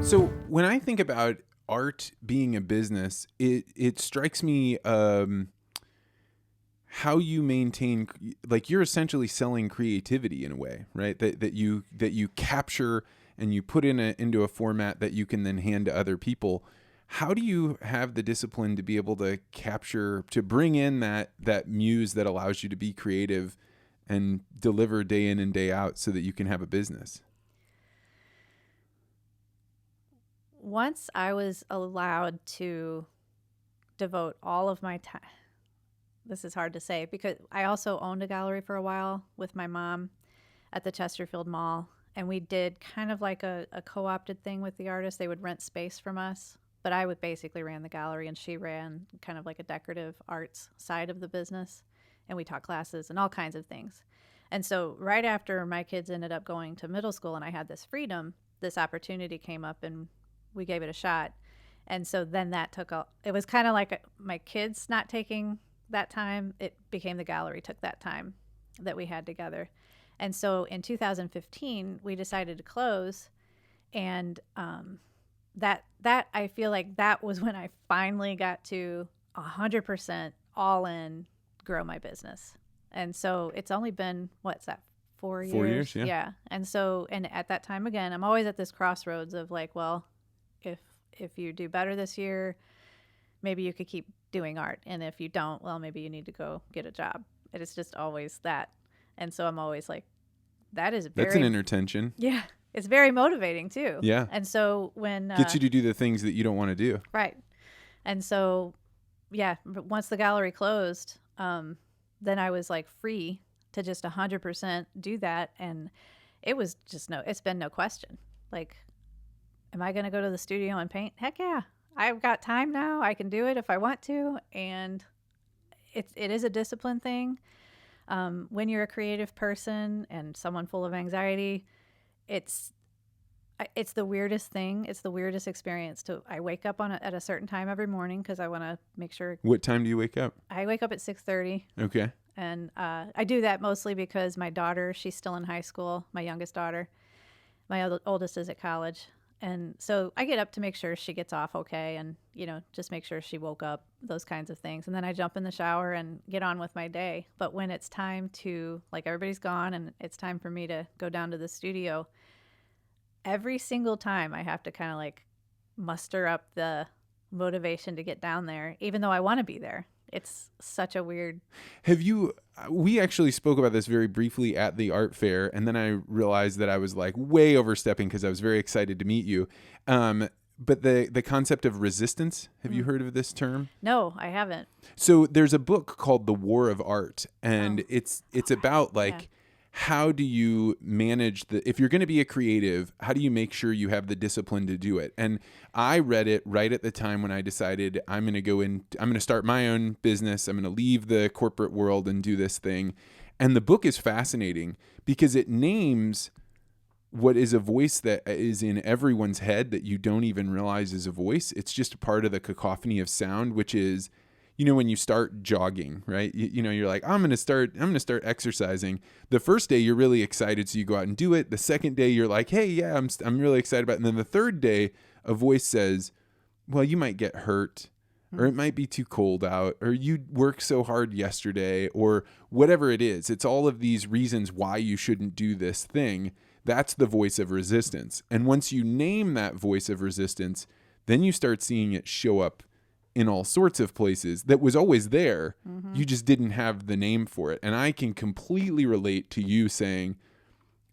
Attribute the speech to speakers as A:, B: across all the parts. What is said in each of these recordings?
A: So when I think about art being a business, it strikes me how you maintain, like, you're essentially selling creativity in a way, right? That you capture and you put into a format that you can then hand to other people. How do you have the discipline to be able to capture, to bring in that muse that allows you to be creative and deliver day in and day out so that you can have a business?
B: Once I was allowed to devote all of my time, this is hard to say because I also owned a gallery for a while with my mom at the Chesterfield Mall. And we did kind of like a co-opted thing with the artists. They would rent space from us, but I would basically ran the gallery and she ran kind of like a decorative arts side of the business. And we taught classes and all kinds of things. And so right after my kids ended up going to middle school and I had this freedom, this opportunity came up and we gave it a shot. And so then that it was kind of like my kids not taking that time. It became the gallery took that time that we had together. And so in 2015, we decided to close. And that I feel like that was when I finally got to 100% all in grow my business. And so it's only been, what's that, 4 years?
A: 4 years, yeah.
B: Yeah. And so, and at that time, again, I'm always at this crossroads of like, well, if you do better this year, maybe you could keep doing art. And if you don't, well, maybe you need to go get a job. And it's just always that. And so I'm always like, that's an
A: inner tension.
B: Yeah. It's very motivating too.
A: Yeah.
B: And so when...
A: gets you to do the things that you don't want to do.
B: Right. And so, yeah, once the gallery closed, then I was like free to just 100% do that. And it was just it's been no question. Like, am I going to go to the studio and paint? Heck yeah. I've got time now. I can do it if I want to. And it is a discipline thing. When you're a creative person and someone full of anxiety, it's the weirdest thing. It's the weirdest experience. I wake up at a certain time every morning because I want to make sure.
A: What time do you wake up?
B: I wake up at 6:30.
A: Okay.
B: And I do that mostly because my daughter, she's still in high school, my youngest daughter. My oldest is at college. And so I get up to make sure she gets off okay and, just make sure she woke up, those kinds of things. And then I jump in the shower and get on with my day. But when it's time to, like, everybody's gone and it's time for me to go down to the studio, every single time I have to kind of like muster up the motivation to get down there, even though I want to be there. It's such a weird...
A: We actually spoke about this very briefly at the art fair, and then I realized that I was like way overstepping because I was very excited to meet you. But the concept of resistance, have you heard of this term?
B: No, I haven't.
A: So there's a book called The War of Art, and it's about like, how do you manage if you're going to be a creative, how do you make sure you have the discipline to do it? And I read it right at the time when I decided I'm going to start my own business. I'm going to leave the corporate world and do this thing. And the book is fascinating because it names what is a voice that is in everyone's head that you don't even realize is a voice. It's just a part of the cacophony of sound, which is, when you start jogging, right? You're like, I'm going to start exercising. The first day you're really excited, so you go out and do it. The second day you're like, hey, yeah, I'm really excited about it. And then the third day, a voice says, well, you might get hurt, or it might be too cold out, or you worked so hard yesterday, or whatever it is. It's all of these reasons why you shouldn't do this thing. That's the voice of resistance. And once you name that voice of resistance, then you start seeing it show up in all sorts of places that was always there. Mm-hmm. You just didn't have the name for it. And I can completely relate to you saying,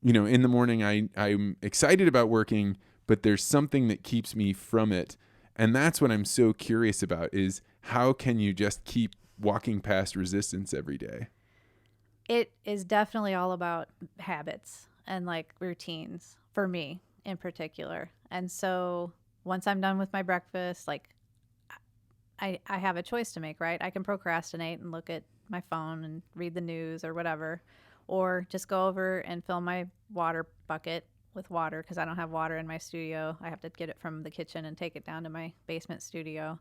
A: in the morning, I'm excited about working, but there's something that keeps me from it. And that's what I'm so curious about is how can you just keep walking past resistance every day?
B: It is definitely all about habits and like routines for me in particular. And so once I'm done with my breakfast, like I have a choice to make, right? I can procrastinate and look at my phone and read the news or whatever, or just go over and fill my water bucket with water because I don't have water in my studio. I have to get it from the kitchen and take it down to my basement studio,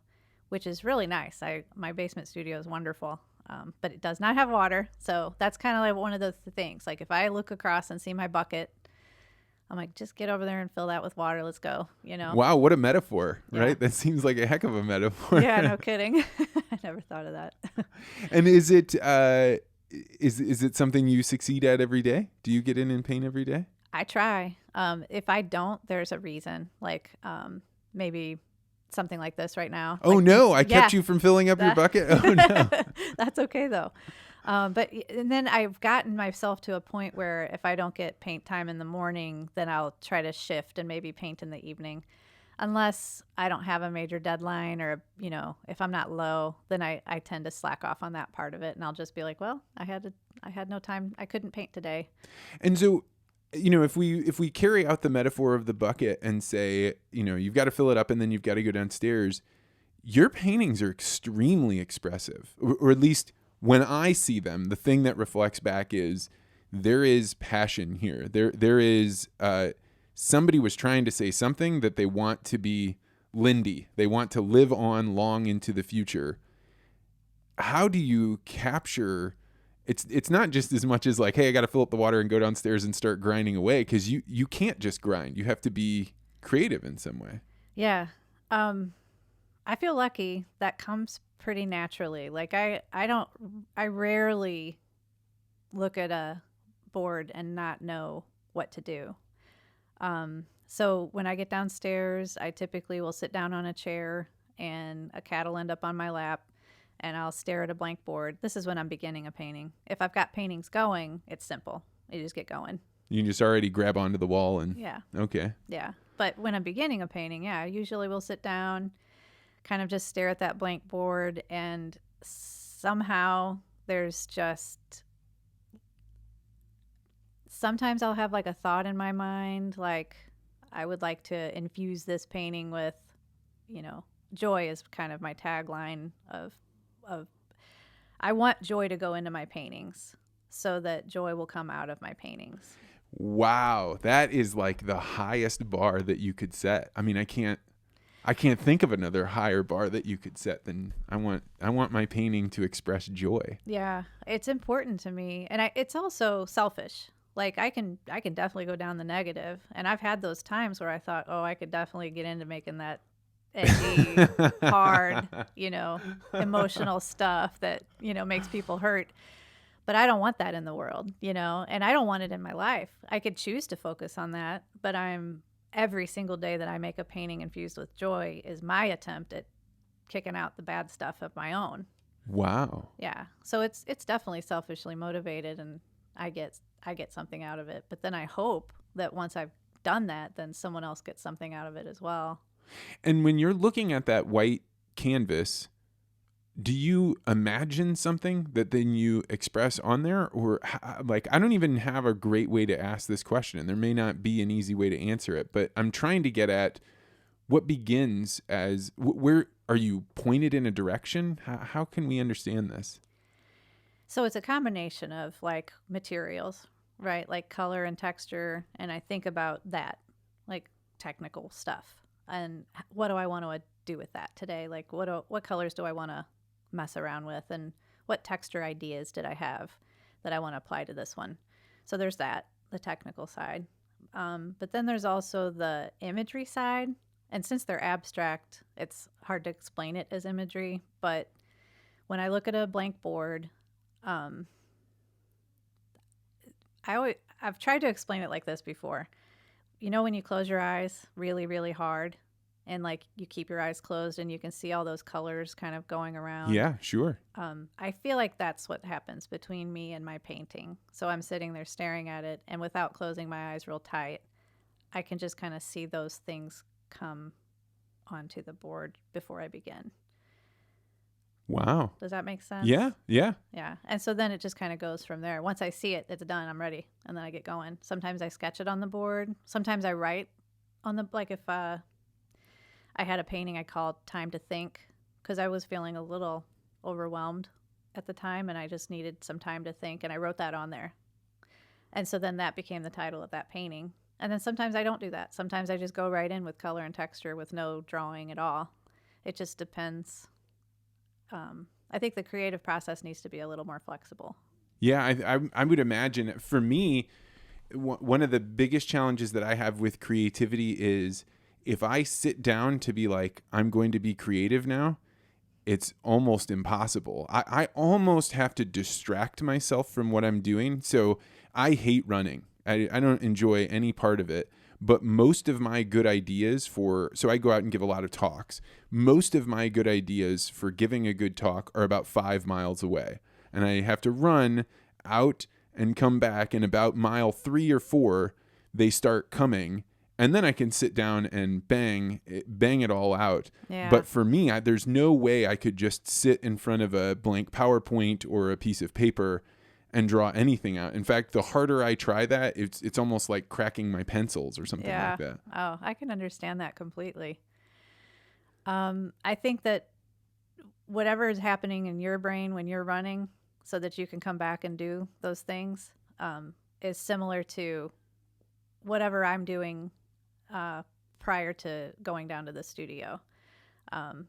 B: which is really nice. My basement studio is wonderful, but it does not have water. So that's kind of like one of the things. Like if I look across and see my bucket, I'm like, just get over there and fill that with water. Let's go,
A: Wow, what a metaphor,
B: Yeah.
A: right? That seems like a heck of a metaphor.
B: Yeah, no kidding. I never thought of that.
A: And is it is it something you succeed at every day? Do you get in and paint every day?
B: I try. If I don't, there's a reason. Like maybe something like this right now.
A: Oh
B: Like,
A: no, I
B: yeah,
A: kept you from filling up your bucket. Oh no.
B: That's okay though. And then I've gotten myself to a point where if I don't get paint time in the morning, then I'll try to shift and maybe paint in the evening. Unless I don't have a major deadline or, if I'm not low, then I tend to slack off on that part of it. And I'll just be like, well, I had no time. I couldn't paint today.
A: And so, if we carry out the metaphor of the bucket and say, you've got to fill it up and then you've got to go downstairs, your paintings are extremely expressive, or at least when I see them, the thing that reflects back is there is passion here. There is somebody was trying to say something that they want to be Lindy. They want to live on long into the future. How do you capture? It's not just as much as like, hey, I got to fill up the water and go downstairs and start grinding away, because you can't just grind. You have to be creative in some way.
B: Yeah. I feel lucky that comes pretty naturally. Like I rarely look at a board and not know what to do. So when I get downstairs, I typically will sit down on a chair and a cat will end up on my lap and I'll stare at a blank board. This is when I'm beginning a painting. If I've got paintings going, it's simple. You just get going.
A: You can just already grab onto the wall and
B: yeah.
A: Okay.
B: Yeah. But when I'm beginning a painting, I usually will sit down, kind of just stare at that blank board, and somehow there's just sometimes I'll have like a thought in my mind, like I would like to infuse this painting with, joy is kind of my tagline of I want joy to go into my paintings so that joy will come out of my paintings.
A: Wow, that is like the highest bar that you could set. I mean, I can't think of another higher bar that you could set than I want my painting to express joy.
B: Yeah, it's important to me, and it's also selfish. Like I can definitely go down the negative, and I've had those times where I thought, oh, I could definitely get into making that edgy, hard, emotional stuff that, makes people hurt. But I don't want that in the world, and I don't want it in my life. I could choose to focus on that, but every single day that I make a painting infused with joy is my attempt at kicking out the bad stuff of my own.
A: Wow.
B: Yeah. So it's definitely selfishly motivated, and I get something out of it. But then I hope that once I've done that, then someone else gets something out of it as well.
A: And when you're looking at that white canvas, do you imagine something that then you express on there? Or like, I don't even have a great way to ask this question, and there may not be an easy way to answer it, but I'm trying to get at what begins as, where are you pointed in a direction? How can we understand this?
B: So it's a combination of like materials, right? Like color and texture. And I think about that, like technical stuff. And what do I want to do with that today? Like what colors do I want to mess around with, and what texture ideas did I have that I want to apply to this one? So there's that, the technical side. But then there's also the imagery side. And since they're abstract, it's hard to explain it as imagery. But when I look at a blank board, I've tried to explain it like this before. When you close your eyes really, really hard, and like you keep your eyes closed and you can see all those colors kind of going around.
A: Yeah, sure.
B: I feel like that's what happens between me and my painting. So I'm sitting there staring at it, and without closing my eyes real tight, I can just kind of see those things come onto the board before I begin.
A: Wow.
B: Does that make sense?
A: Yeah. Yeah.
B: Yeah. And so then it just kind of goes from there. Once I see it, it's done. I'm ready. And then I get going. Sometimes I sketch it on the board. Sometimes I write on the, like if I had a painting I called Time to Think, because I was feeling a little overwhelmed at the time and I just needed some time to think. And I wrote that on there. And so then that became the title of that painting. And then sometimes I don't do that. Sometimes I just go right in with color and texture with no drawing at all. It just depends. I think the creative process needs to be a little more flexible.
A: Yeah, I would imagine for me, one of the biggest challenges that I have with creativity is if I sit down to be like, I'm going to be creative now, it's almost impossible. I almost have to distract myself from what I'm doing. So I hate running. I don't enjoy any part of it. But most of my good ideas so I go out and give a lot of talks. Most of my good ideas for giving a good talk are about 5 miles away. And I have to run out and come back. And about mile 3 or 4, they start coming. And then I can sit down and bang it all out.
B: Yeah.
A: But for me, there's no way I could just sit in front of a blank PowerPoint or a piece of paper and draw anything out. In fact, the harder I try that, it's almost like cracking my pencils or something like that.
B: Oh, I can understand that completely. I think that whatever is happening in your brain when you're running so that you can come back and do those things is similar to whatever I'm doing prior to going down to the studio.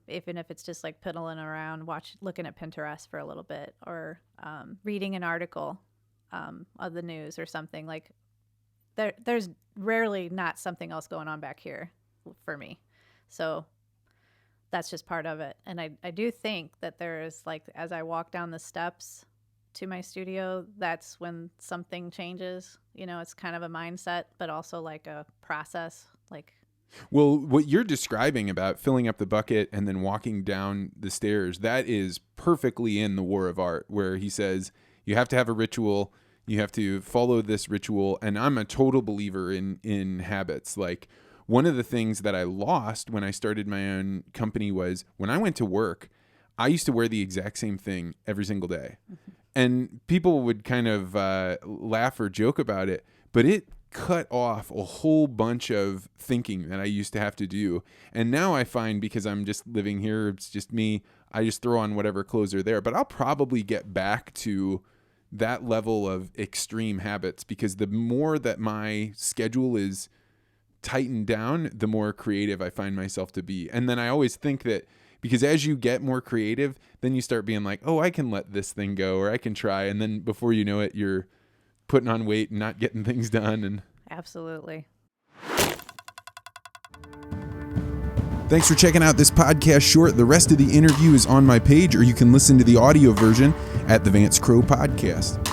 B: Even if it's just like piddling around, looking at Pinterest for a little bit, or reading an article of the news or something. Like there's rarely not something else going on back here for me. So that's just part of it. And I do think that there's, like, as I walk down the steps to my studio, that's when something changes. You know, it's kind of a mindset, but also like a process.
A: Well, what you're describing about filling up the bucket and then walking down the stairs, that is perfectly in The War of Art, where he says you have to have a ritual, you have to follow this ritual. And I'm a total believer in habits. Like, one of the things that I lost when I started my own company was when I went to work, I used to wear the exact same thing every single day. Mm-hmm. And people would kind of laugh or joke about it, but it cut off a whole bunch of thinking that I used to have to do. And now I find, because I'm just living here, it's just me, I just throw on whatever clothes are there. But I'll probably get back to that level of extreme habits, because the more that my schedule is tightened down, the more creative I find myself to be. And then I always think that, because as you get more creative, then you start being like, oh, I can let this thing go, or I can try. And then before you know it, you're putting on weight and not getting things done. And
B: absolutely.
A: Thanks for checking out this podcast short. The rest of the interview is on my page, or you can listen to the audio version at the Vance Crowe Podcast.